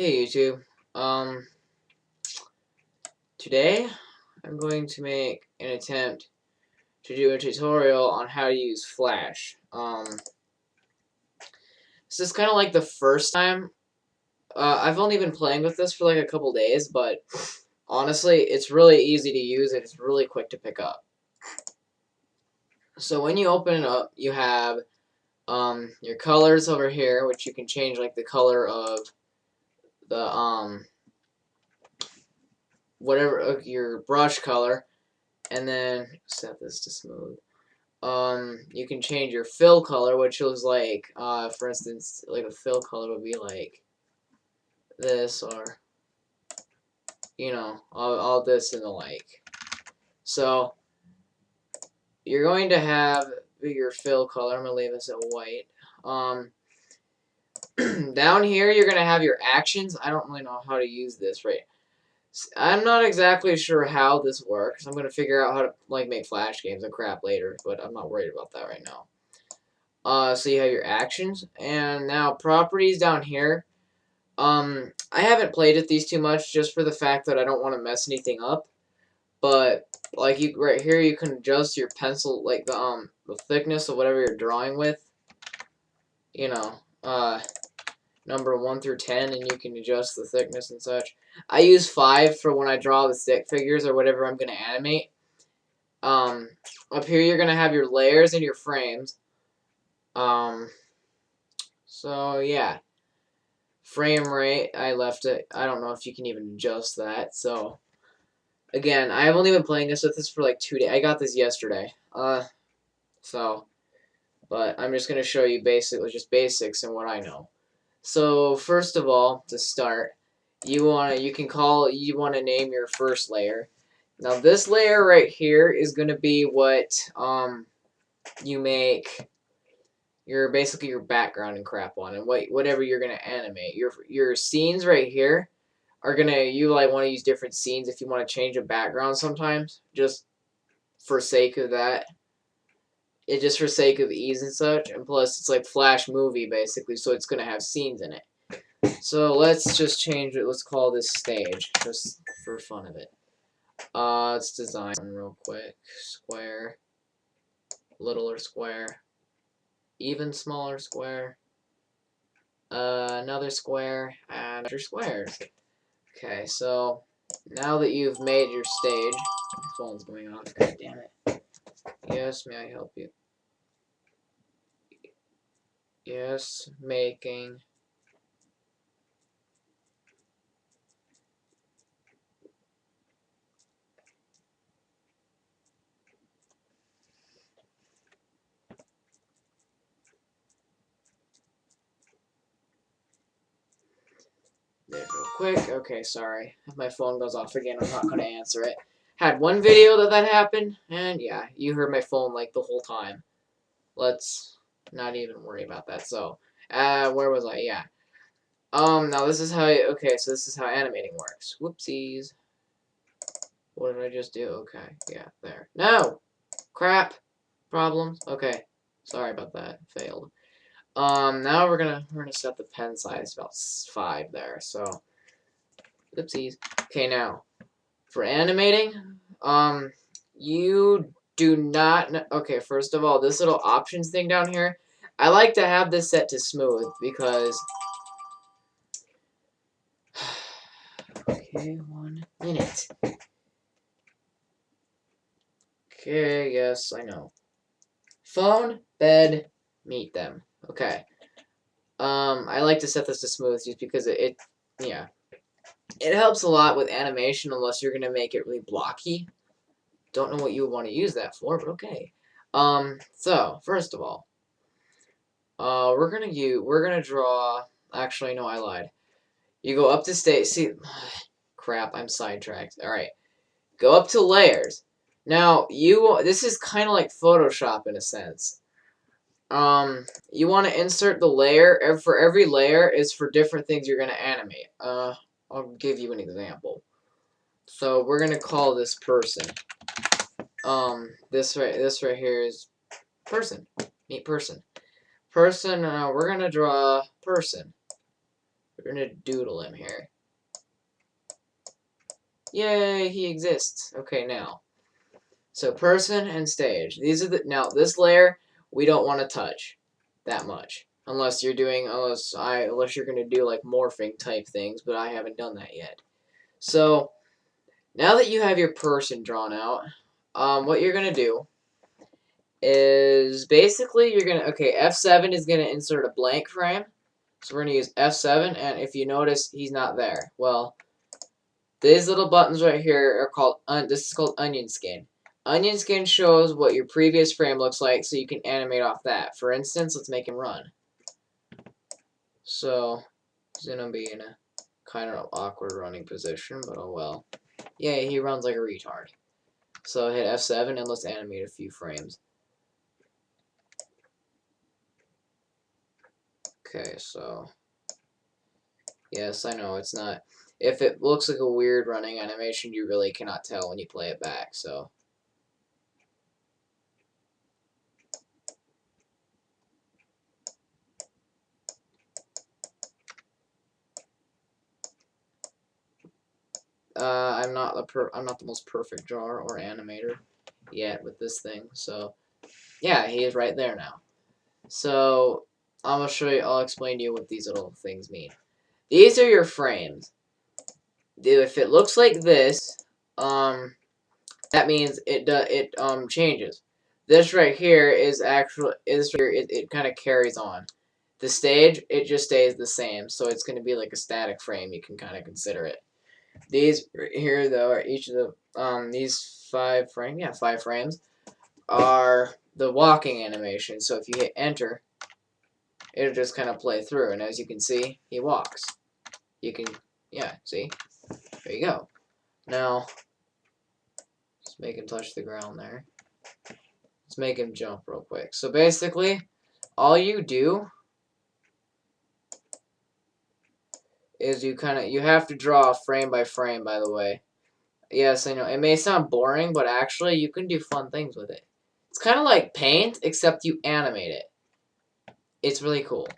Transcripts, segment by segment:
Hey YouTube. Today I'm going to make an attempt to do a tutorial on how to use Flash. This is kind of like the first time. I've only been playing with this for like a couple days, but honestly, it's really easy to use and it's really quick to pick up. So when you open it up, you have your colors over here, which you can change like the color of the whatever your brush color. And then set this to smooth. You can change your fill color, which is like, for instance, like a fill color would be like this, or all this and the like. So you're going to have your fill color. I'm gonna leave this at white. Down here you're gonna have your actions. I don't really know how to use this right. I'm not exactly sure how this works. I'm gonna figure out how to like make Flash games and crap later, but I'm not worried about that right now. So you have your actions, and now properties down here. I haven't played with these too much, just for the fact that I don't want to mess anything up. But like right here, you can adjust your pencil, like the thickness of whatever you're drawing with. You know, number 1 through 10, and you can adjust the thickness and such. I use 5 for when I draw the stick figures or whatever I'm gonna animate. Up here you're gonna have your layers and your frames. So yeah. Frame rate, I left it. I don't know if you can even adjust that. So again, I've only been playing this with this for like 2 days. I got this yesterday. But I'm just gonna show you just basics and what I know. So first of all, to start, you want to name your first layer. Now this layer right here is gonna be what you make basically your background and crap on, and whatever you're gonna animate. Your scenes right here are you like want to use different scenes if you want to change a background sometimes, just for sake of that. It just for sake of ease and such, and plus it's like Flash movie basically, so it's gonna have scenes in it. So let's just change it. Let's call this stage, just for fun of it. Let's design real quick. Square, littler square, even smaller square, another square, and another squares. Okay, so now that you've made your stage, my phone's going off. God damn it. Yes, may I help you? Yes, making. There, real quick. Okay, sorry. If my phone goes off again, I'm not going to answer it. Had one video that happened, and yeah, you heard my phone like the whole time. Let's not even worry about that. So, where was I? Yeah. Now this is okay, so this is how animating works. Whoopsies. What did I just do? Okay, yeah, there. No! Crap! Problems? Okay. Sorry about that. Failed. Now we're gonna set the pen size about 5 there, so oopsies. Okay, now for animating, you do not okay, first of all, this little options thing down here, I like to have this set to smooth because okay, 1 minute. Okay, yes, I know. Phone, bed, meet them. Okay. I like to set this to smooth just because yeah. It helps a lot with animation unless you're gonna make it really blocky. Don't know what you would want to use that for, but okay. So first of all, we're gonna draw. Actually, no, I lied. You go up to state. See, crap, I'm sidetracked. All right, go up to layers. Now this is kind of like Photoshop in a sense. You want to insert the layer. For every layer is for different things you're gonna animate. I'll give you an example. So we're gonna call this person. This right here is person. Meet person. Person. We're gonna draw person. We're gonna doodle him here. Yay, he exists. Okay, now. So person and stage. These are now this layer we don't want to touch that much. Unless you're gonna do like morphing type things, but I haven't done that yet. So now that you have your person drawn out, what you're gonna do is basically F7 is gonna insert a blank frame. So we're gonna use F7, and if you notice, he's not there. Well, these little buttons right here are called this is called onion skin. Onion skin shows what your previous frame looks like, so you can animate off that. For instance, let's make him run. So he's gonna be in a kind of awkward running position, but oh well. Yeah, he runs like a retard. So hit F7 and let's animate a few frames. Okay, so yes, I know it's not. If it looks like a weird running animation, you really cannot tell when you play it back. So. I'm not the most perfect drawer or animator yet with this thing. So yeah, he is right there now. So I'm gonna show you. I'll explain to you what these little things mean. These are your frames. If it looks like this, that means it changes. This right here is it kind of carries on. The stage, it just stays the same, so it's gonna be like a static frame. You can kind of consider it. These here though are each of the these five frames are the walking animation. So if you hit enter, it'll just kind of play through, and as you can see, he walks. You can see, there you go. Now let's make him touch the ground there. Let's make him jump real quick. So basically, all you do is you have to draw frame by frame, by the way. Yes, I know. It may sound boring, but actually you can do fun things with it. It's kind of like Paint, except you animate it. It's really cool.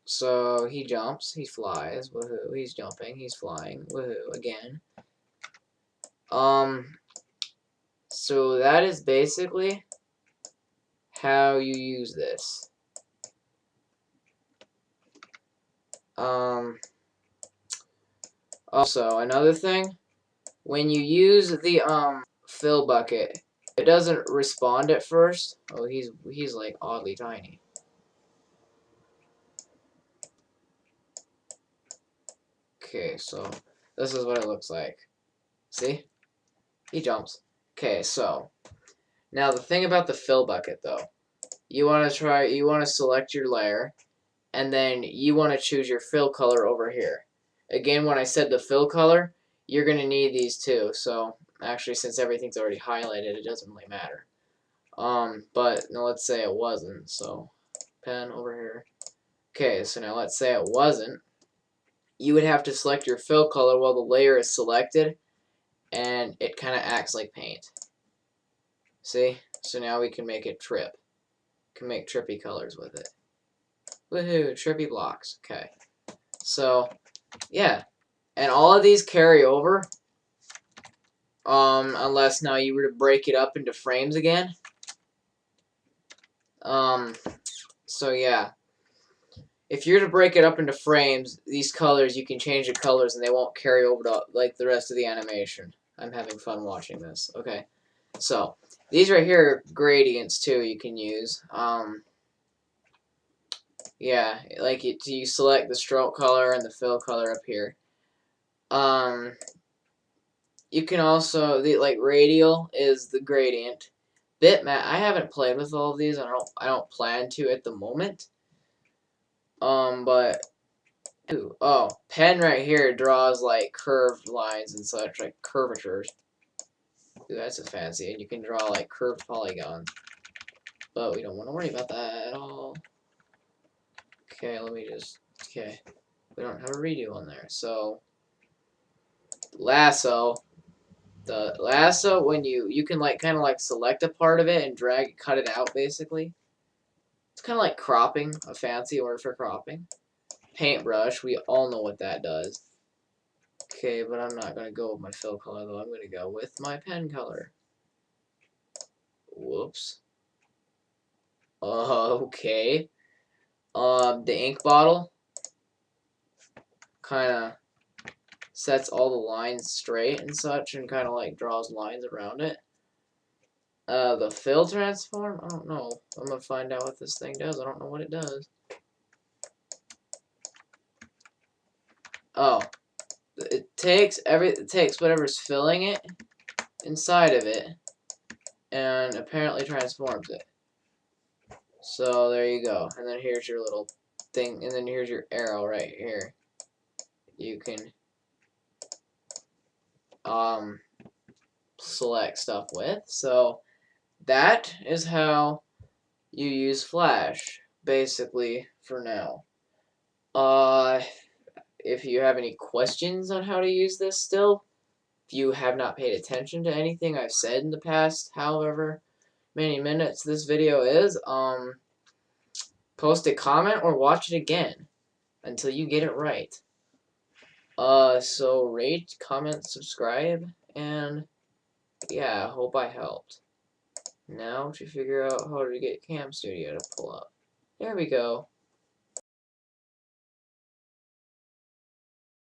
So he jumps, he flies, woohoo, he's jumping, he's flying, woohoo, again. So that is basically how you use this. Also, another thing, when you use the fill bucket, it doesn't respond at first. Oh, he's like oddly tiny. Okay, so this is what it looks like. See? He jumps. Okay, so now the thing about the fill bucket though, you want to select your layer, and then you want to choose your fill color over here. Again, when I said the fill color, you're going to need these two. So actually, since everything's already highlighted, it doesn't really matter. But now let's say it wasn't. So pen over here. Okay, so now let's say it wasn't. You would have to select your fill color while the layer is selected, and it kind of acts like paint. See? So now we can make it trip. Can make trippy colors with it. Woohoo, trippy blocks. Okay. So, yeah. And all of these carry over. Unless now you were to break it up into frames again. So yeah. If you're to break it up into frames, these colors, you can change the colors and they won't carry over to like the rest of the animation. I'm having fun watching this. Okay. So, these right here are gradients too you can use. Yeah, like you select the stroke color and the fill color up here. You can also like radial is the gradient. Bitmap, I haven't played with all of these. I don't plan to at the moment. But pen right here draws like curved lines and such, like curvatures. Ooh, that's a fancy. And you can draw like curved polygons. But we don't want to worry about that at all. Okay, okay. We don't have a redo on there. So lasso. The lasso, when you can like kind of like select a part of it and cut it out basically. It's kind of like cropping, a fancy word for cropping. Paintbrush, we all know what that does. Okay, but I'm not going to go with my fill color, though. I'm going to go with my pen color. Whoops. Okay. The ink bottle kind of sets all the lines straight and such, and kind of like draws lines around it. The fill transform, I don't know. I'm going to find out what this thing does. I don't know what it does. Oh. It takes whatever's filling it inside of it and apparently transforms it. So there you go. And then here's your little thing, and then here's your arrow right here. You can select stuff with. So that is how you use Flash basically for now. If you have any questions on how to use this still, if you have not paid attention to anything I've said in the past, however many minutes this video is, post a comment or watch it again until you get it right. So rate, comment, subscribe, and yeah, I hope I helped. Now to figure out how to get Cam Studio to pull up. There we go.